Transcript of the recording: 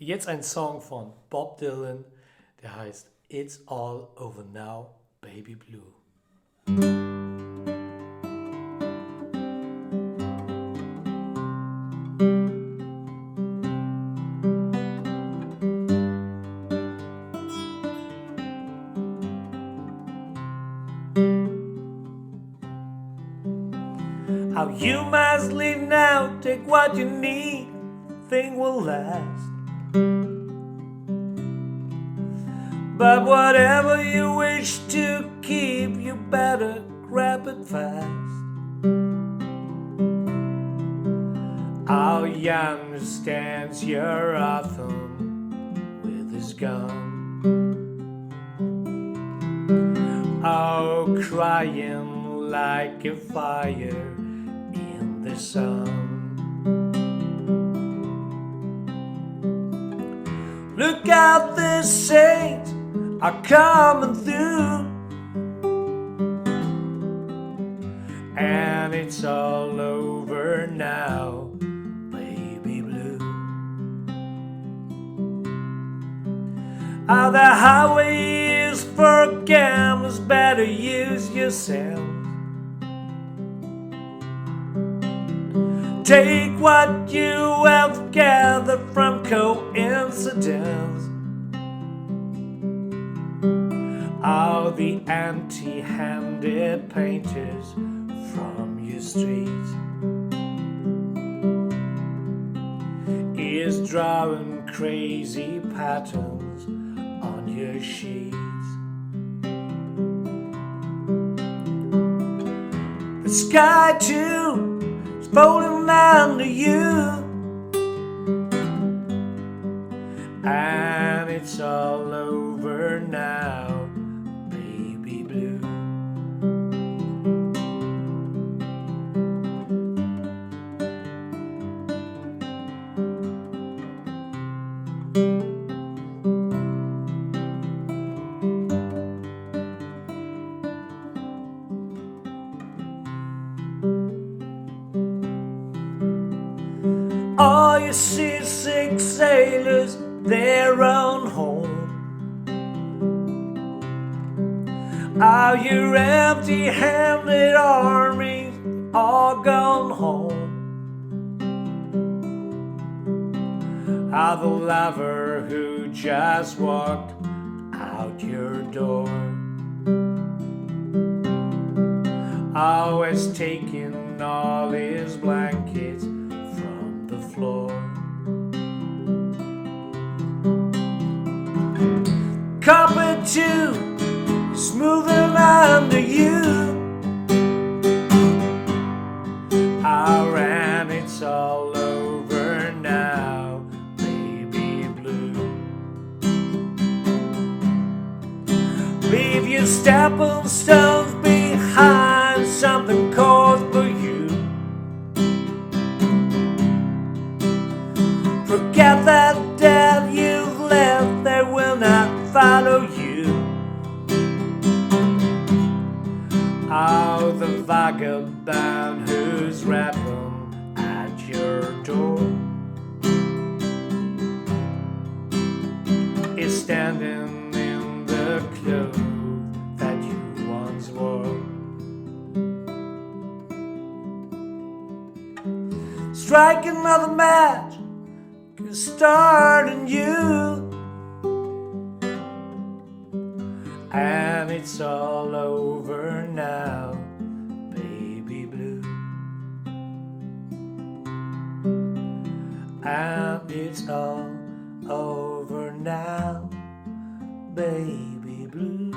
Jetzt ein Song von Bob Dylan, der heißt It's All Over Now, Baby Blue. How you must leave now, take what you need, thing will last. But whatever you wish to keep, you better grab it fast. How young stands your autumn with his gun. Oh, crying like a fire in the sun. Look out, the saints are coming through, and it's all over now, baby blue. Oh, the highway is for gamblers, better use yourself. Take what you have gathered from coincidence. All the empty-handed painters from your street is drawing crazy patterns on your sheets. The sky too folding under you, and it's all over now, baby blue. All you seasick sailors, their own home. All your empty-handed armies, all gone home. All the lover who just walked out your door, always taking all his blankets from the floor. Carpet too, smoothing under you. Oh, and it's all over now, baby blue. Leave your stepping stones behind, something calls for you. Forget that death you've left, they will not follow you. Oh, the vagabond who's rapping at your door is standing in the clothes that you once wore. Strike another match, 'cause starting you, and it's all over now, baby blue. And it's all over now, baby blue.